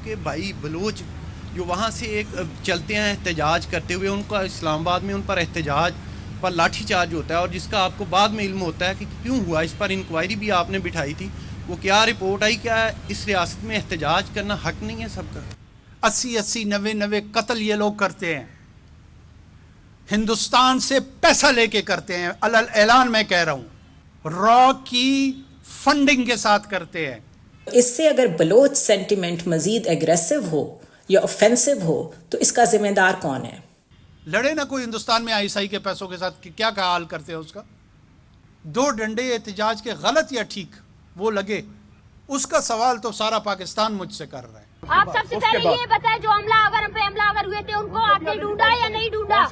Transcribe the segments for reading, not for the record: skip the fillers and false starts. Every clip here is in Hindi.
के भाई बलूच जो वहाँ से एक चलते हैं एहतजाज करते हुए, उनका इस्लामाबाद में उन पर एहतजाज पर लाठी चार्ज होता है और जिसका आपको बाद में इल्म होता है कि क्यों हुआ। इस पर इंक्वायरी भी आपने बिठाई थी, वो क्या रिपोर्ट आई? क्या इस रियासत में एहतजाज करना हक नहीं है सबका? 80-80 90-90 कत्ल ये लोग करते हैं, हिंदुस्तान से पैसा लेके करते हैं। अलल ऐलान मैं कह रहा हूं, रॉ की फंडिंग के साथ करते हैं। इससे अगर बलोच सेंटिमेंट मजीद एग्रेसिव हो या ऑफेंसिव हो तो इसका जिम्मेदार कौन है? लड़े ना कोई हिंदुस्तान में आईएसआई के पैसों के साथ कि क्या हाल करते हैं उसका। 2 डंडे एहतजाज के गलत या ठीक वो लगे, उसका सवाल तो सारा पाकिस्तान मुझसे कर रहा है। आप सबसे पहले ये बताएं, जो हमलावर पे हमलावर हुए थे उनको आपने ढूंढा या नहीं ढूंढा?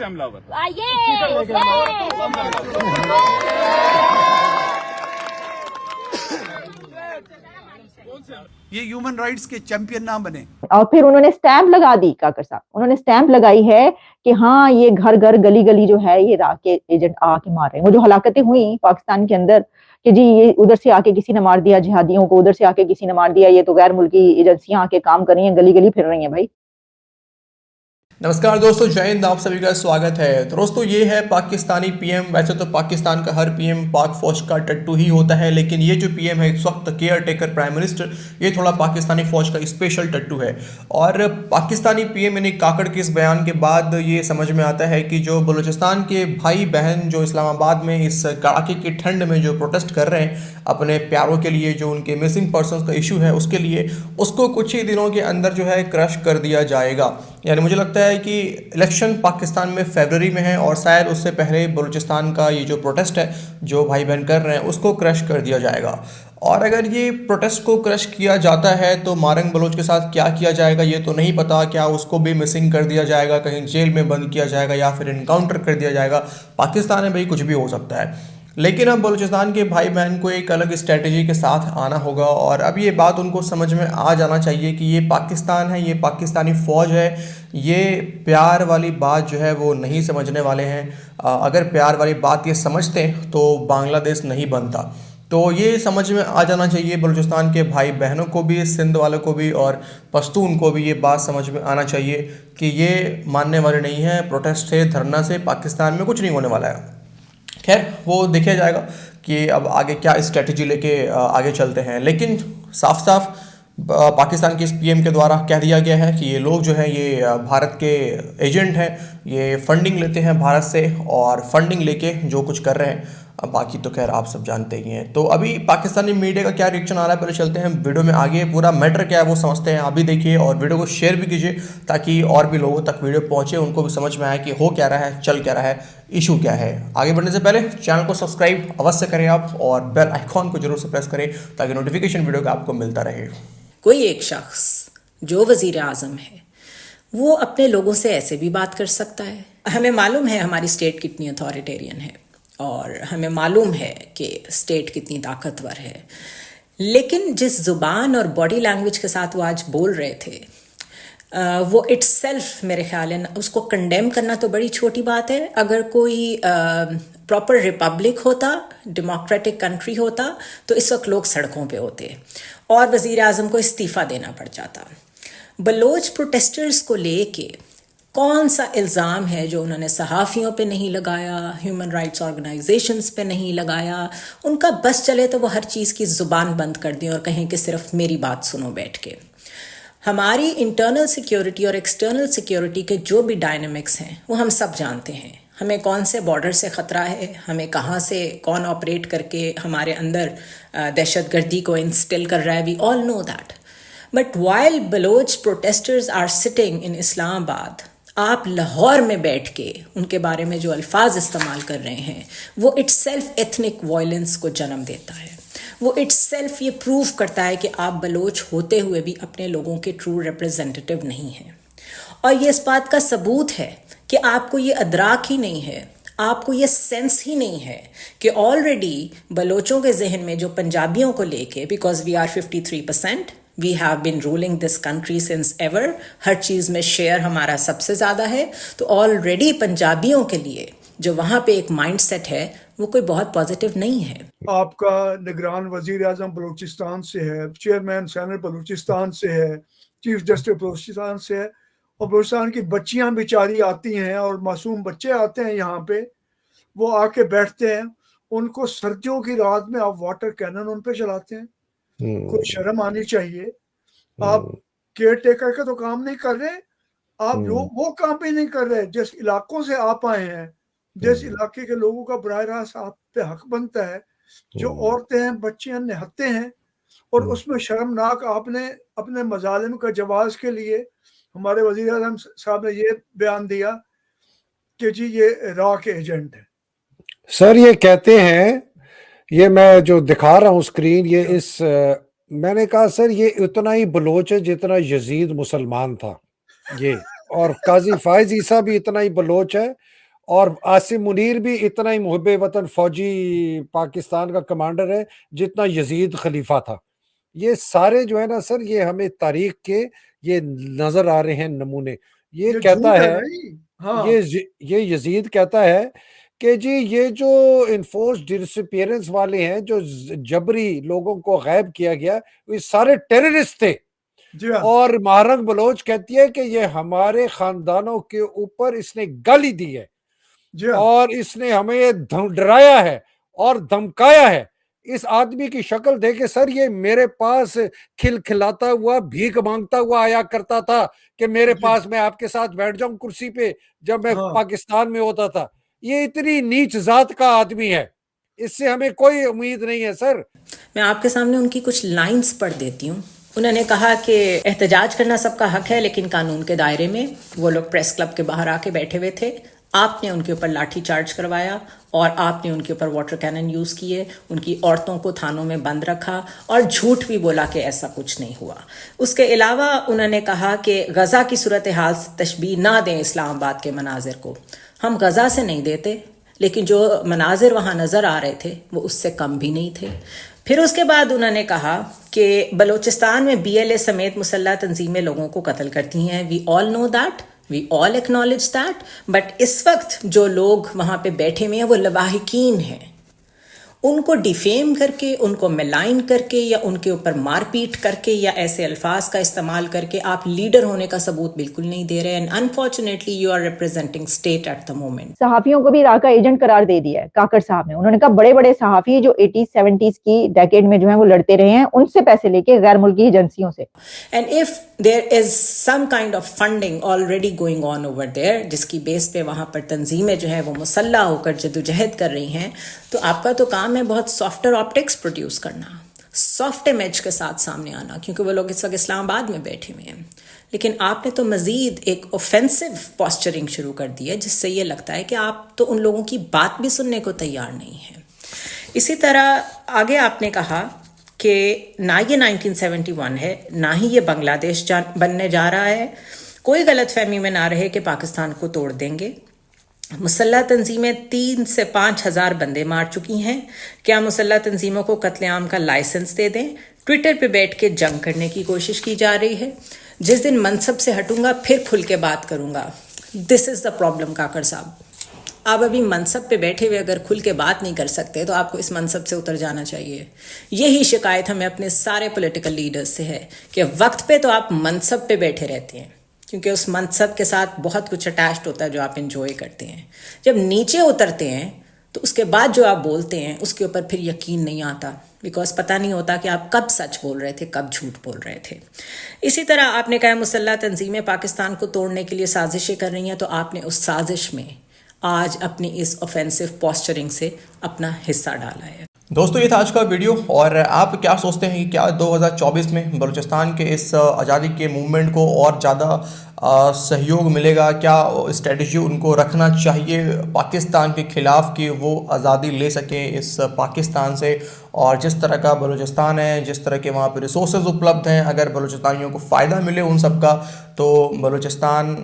ये ह्यूमन राइट्स के चैंपियन ना बने। और फिर उन्होंने स्टैंप लगा दी, काकर साहब, उन्होंने स्टैंप लगाई है कि हाँ ये घर घर गली गली जो है ये इराक के एजेंट आके मार रहे हैं। वो जो हलाकतें हुई पाकिस्तान के अंदर कि जी ये उधर से आके किसी ने मार दिया जिहादियों को, उधर से आके किसी ने मार दिया, ये तो गैर मुल्की एजेंसियां आके काम कर रही हैं, गली गली फिर रही हैं भाई। नमस्कार दोस्तों, जय हिंद, आप सभी का स्वागत है। तो दोस्तों ये है पाकिस्तानी पीएम। वैसे तो पाकिस्तान का हर पीएम पाक फौज का टट्टू ही होता है, लेकिन ये जो पीएम है इस वक्त केयर टेकर प्राइम मिनिस्टर, ये थोड़ा पाकिस्तानी फौज का स्पेशल टट्टू है। और पाकिस्तानी पीएम यानी काकड़ के इस बयान के बाद ये समझ में आता है कि जो बलूचिस्तान के भाई बहन जो इस्लामाबाद में इस कड़ाके की ठंड में जो प्रोटेस्ट कर रहे हैं अपने प्यारों के लिए, जो उनके मिसिंग पर्सनस का इशू है उसके लिए, उसको कुछ ही दिनों के अंदर जो है क्रश कर दिया जाएगा। यानी मुझे लगता है कि इलेक्शन पाकिस्तान में फरवरी में है और शायद उससे पहले बलूचिस्तान का ये जो प्रोटेस्ट है जो भाई बहन कर रहे हैं उसको क्रश कर दिया जाएगा। और अगर ये प्रोटेस्ट को क्रश किया जाता है तो मारंग बलोच के साथ क्या किया जाएगा ये तो नहीं पता। क्या उसको भी मिसिंग कर दिया जाएगा, कहीं जेल में बंद किया जाएगा या फिर इनकाउंटर कर दिया जाएगा? पाकिस्तान में भाई कुछ भी हो सकता है। लेकिन अब बलूचिस्तान के भाई बहन को एक अलग स्ट्रेटजी के साथ आना होगा और अब ये बात उनको समझ में आ जाना चाहिए कि ये पाकिस्तान है, ये पाकिस्तानी फ़ौज है, ये प्यार वाली बात जो है वो नहीं समझने वाले हैं। अगर प्यार वाली बात ये समझते तो बांग्लादेश नहीं बनता। तो ये समझ में आ जाना चाहिए बलूचिस्तान के भाई बहनों को भी, सिंध वालों को भी और पश्तून को भी ये बात समझ में आना चाहिए कि ये मानने वाले नहीं हैं। प्रोटेस्ट से, धरना से पाकिस्तान में कुछ नहीं होने वाला है। खैर वो देखा जाएगा कि अब आगे क्या स्ट्रेटजी लेके आगे चलते हैं। लेकिन साफ साफ पाकिस्तान के इस पीएम के द्वारा कह दिया गया है कि ये लोग जो है ये भारत के एजेंट हैं, ये फंडिंग लेते हैं भारत से और फंडिंग लेके जो कुछ कर रहे हैं बाकी तो खैर आप सब जानते ही हैं। तो अभी पाकिस्तानी मीडिया का क्या रिएक्शन आ रहा है, पहले चलते हैं वीडियो में आगे। पूरा मैटर क्या है वो समझते हैं, आप भी देखिए और वीडियो को शेयर भी कीजिए ताकि और भी लोगों तक वीडियो पहुंचे, उनको भी समझ में आए कि हो क्या रहा है, चल क्या रहा है, इशू क्या है। आगे बढ़ने से पहले चैनल को सब्सक्राइब अवश्य करें आप और बेल आइकॉन को जरूर से प्रेस करें ताकि नोटिफिकेशन वीडियो का आपको मिलता रहे। कोई एक शख्स जो वजीर आजम है वो अपने लोगों से ऐसे भी बात कर सकता है। हमें मालूम है हमारी स्टेट कितनी अथॉरिटेरियन है और हमें मालूम है कि स्टेट कितनी ताकतवर है, लेकिन जिस ज़ुबान और बॉडी लैंग्वेज के साथ वो आज बोल रहे थे वो इट्सेल्फ मेरे ख्याल है उसको कंडेम करना तो बड़ी छोटी बात है। अगर कोई प्रॉपर रिपब्लिक होता, डेमोक्रेटिक कंट्री होता तो इस वक्त लोग सड़कों पे होते और वज़ीर आज़म को इस्तीफ़ा देना पड़ जाता। बलोच प्रोटेस्टर्स को लेके कौन सा इल्ज़ाम है जो उन्होंने सहाफ़ियों पे नहीं लगाया, ह्यूमन राइट्स ऑर्गेनाइजेशंस पे नहीं लगाया? उनका बस चले तो वो हर चीज़ की ज़ुबान बंद कर दें और कहें कि सिर्फ मेरी बात सुनो बैठ के। हमारी इंटरनल सिक्योरिटी और एक्सटर्नल सिक्योरिटी के जो भी डायनामिक्स हैं वो हम सब जानते हैं। हमें कौन से बॉर्डर से ख़तरा है, हमें कहाँ से कौन ऑपरेट करके हमारे अंदर दहशतगर्दी को इंस्टिल कर रहा है, we all know that. But while Baloch protesters are sitting in Islamabad, आप लाहौर में बैठ के उनके बारे में जो अल्फाज इस्तेमाल कर रहे हैं वो इट्सेल्फ एथनिक वायलेंस को जन्म देता है। वो इट्सेल्फ ये प्रूव करता है कि आप बलोच होते हुए भी अपने लोगों के ट्रू रिप्रेजेंटेटिव नहीं हैं। और ये इस बात का सबूत है कि आपको ये अदराक ही नहीं है, आपको ये सेंस ही नहीं है कि ऑलरेडी बलोचों के जहन में जो पंजाबियों को लेके, because we are 53%, we have been ruling this country since ever, हर चीज़ में शेयर हमारा सबसे ज़्यादा है, तो ऑलरेडी पंजाबियों के लिए जो वहाँ पे एक माइंड सेट है वो कोई बहुत पॉजिटिव नहीं है। आपका निगरान वजीर आजम बलूचिस्तान से है, चेयरमैन सेनेट बलूचिस्तान से है, चीफ जस्टिस बलूचिस्तान से है, और बलूचिस्तान की बच्चियां बेचारी आती हैं और मासूम बच्चे आते हैं यहाँ पे, वो आके बैठते हैं, उनको सर्दियों की रात में आप वाटर कैनन उन पे चलाते हैं। कोई शर्म आनी चाहिए। आप केयर टेकर का तो काम नहीं कर रहे, आप वो काम भी नहीं कर रहे जिस इलाकों से आप आए हैं, जिस इलाके के लोगों का बराह रास्त आप पे हक बनता है। जो औरतें हैं, बच्चे हैं, निहत्ते हैं, और उसमें शर्मनाक आपने अपने मजालिम का जवाब के लिए हमारे वजीर आज़म साहब ने ये बयान दिया कि जी ये इराक एजेंट है। सर ये कहते हैं, ये मैं जो दिखा रहा हूँ स्क्रीन, ये इस मैंने कहा सर ये उतना ही बलोच है जितना यजीद मुसलमान था ये, और काजी फायज ईसा भी इतना ही बलोच है, और आसिम मुनीर भी इतना ही मुहब्बे वतन फौजी पाकिस्तान का कमांडर है जितना यजीद खलीफा था। ये सारे जो है ना सर, ये हमें तारीख के ये नजर आ रहे हैं नमूने। ये कहता झूठ है भाई। हाँ। ये यजीद कहता है कि जी ये जो इन्फोर्स डिसअपीयरेंस वाले हैं, जो जबरी लोगों को गायब किया गया, ये सारे टेररिस्ट थे। जी हाँ। और महारंग बलोच कहती है कि ये हमारे खानदानों के ऊपर इसने गाली दी है, जी हाँ। और इसने हमें डराया है और धमकाया है। इस आदमी की शक्ल देखे सर, ये मेरे पास खिलखिलाता हुआ भीख मांगता हुआ आया करता था कि मेरे पास मैं आपके साथ बैठ जाऊं कुर्सी पे, जब मैं हाँ। पाकिस्तान में होता था। ये इतनी नीच जात का आदमी है, इससे हमें कोई उम्मीद नहीं है सर। मैं आपके सामने उनकी कुछ लाइंस पढ़ देती हूँ। उन्होंने कहा कि एहतजाज करना सबका हक है, लेकिन कानून के दायरे में। वो लोग प्रेस क्लब के बाहर आके बैठे हुए थे, आपने उनके ऊपर लाठी चार्ज करवाया और आपने उनके ऊपर वाटर कैनन यूज़ किए, उनकी औरतों को थानों में बंद रखा और झूठ भी बोला कि ऐसा कुछ नहीं हुआ। उसके अलावा उन्होंने कहा कि गज़ा की सूरत हाल से तशबीह ना दें इस्लामाबाद के मनाजिर को। हम गज़ा से नहीं देते, लेकिन जो मनाजिर वहाँ नज़र आ रहे थे वो उससे कम भी नहीं थे। फिर उसके बाद उन्होंने कहा कि बलूचिस्तान में BLA समेत मुसल्लह तंजीमें लोगों को कत्ल करती हैं। We all know that, we all acknowledge that, but इस वक्त जो लोग वहाँ पे बैठे हुए हैं वो लवाहिकीन हैं। उनको डिफेम करके, उनको मिलाइन करके, या उनके ऊपर मारपीट करके, या ऐसे अल्फाज का इस्तेमाल करके आप लीडर होने का सबूत बिल्कुल नहीं दे रहे। And unfortunately you are representing state at the moment. सहाफियों को भी इराक का एजेंट करार दे दिया है काकर साहब ने। उन्होंने कहा बड़े बड़े सहाफी जो 80s-70s की डेकेड में जो है वो लड़ते रहे हैं, उनसे पैसे लेके गैर मुल्की एजेंसियों से। And if there is some kind of funding already going on over there, जिसकी बेस पे वहां पर तंजीमें जो है वो मुसल्ला होकर जदोजहद कर रही हैं, तो आपका तो काम है बहुत सॉफ्टर ऑप्टिक्स प्रोड्यूस करना, सॉफ्ट इमेज के साथ सामने आना, क्योंकि वो लोग इस वक्त इस्लामाबाद में बैठे हुए हैं। लेकिन आपने तो मजीद एक ऑफेंसिव पॉस्चरिंग शुरू कर दी है, जिससे ये लगता है कि आप तो उन लोगों की बात भी सुनने को तैयार नहीं है। इसी तरह आगे आपने कहा कि ना ये 1971 है, ना ही ये बांग्लादेश बनने जा रहा है। कोई गलतफहमी में ना रहे कि पाकिस्तान को तोड़ देंगे। मुसल्लह तंजीमें 3 से 5 हज़ार बंदे मार चुकी हैं। क्या मुसल्लह तंजीमों को कत्लेआम का लाइसेंस दे दें? ट्विटर पे बैठ के जंग करने की कोशिश की जा रही है। जिस दिन मनसब से हटूंगा फिर खुल के बात करूंगा। दिस इज़ द प्रॉब्लम काकर साहब। आप अभी मनसब पे बैठे हुए अगर खुल के बात नहीं कर सकते तो आपको इस मनसब से उतर जाना चाहिए। यही शिकायत हमें अपने सारे पॉलिटिकल लीडर्स से है कि वक्त पे तो आप मनसब पे बैठे रहते हैं, क्योंकि उस मनसब के साथ बहुत कुछ अटैच्ड होता है जो आप एंजॉय करते हैं। जब नीचे उतरते हैं तो उसके बाद जो आप बोलते हैं उसके ऊपर फिर यकीन नहीं आता, बिकॉज पता नहीं होता कि आप कब सच बोल रहे थे, कब झूठ बोल रहे थे। इसी तरह आपने कहा मुसल्लह तंजीमें पाकिस्तान को तोड़ने के लिए साजिशें कर रही हैं, तो आपने उस साजिश में आज अपनी इस ऑफेंसिव पॉस्चरिंग से अपना हिस्सा डाला है। दोस्तों ये था आज का वीडियो, और आप क्या सोचते हैं कि क्या 2024 में बलूचिस्तान के इस आज़ादी के मूवमेंट को और ज़्यादा सहयोग मिलेगा? क्या स्ट्रेटजी उनको रखना चाहिए पाकिस्तान के ख़िलाफ़ कि वो आज़ादी ले सकें इस पाकिस्तान से? और जिस तरह का बलूचिस्तान है, जिस तरह के वहाँ पर रिसोर्सेज उपलब्ध हैं, अगर बलूचिस्तानियों को फ़ायदा मिले उन सब का, तो बलूचिस्तान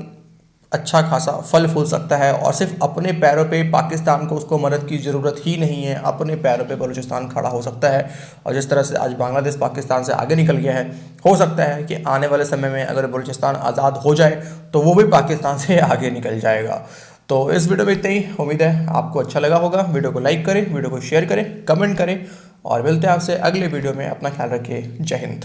अच्छा खासा फल फूल सकता है। और सिर्फ अपने पैरों पे पाकिस्तान को उसको मदद की ज़रूरत ही नहीं है, अपने पैरों पे बलूचिस्तान खड़ा हो सकता है। और जिस तरह से आज बांग्लादेश पाकिस्तान से आगे निकल गया है, हो सकता है कि आने वाले समय में अगर बलूचिस्तान आज़ाद हो जाए तो वो भी पाकिस्तान से आगे निकल जाएगा। तो इस वीडियो में इतना ही। उम्मीद है आपको अच्छा लगा होगा। वीडियो को लाइक करें, वीडियो को शेयर करें, कमेंट करें, और मिलते हैं आपसे अगले वीडियो में। अपना ख्याल रखिए। जय हिंद।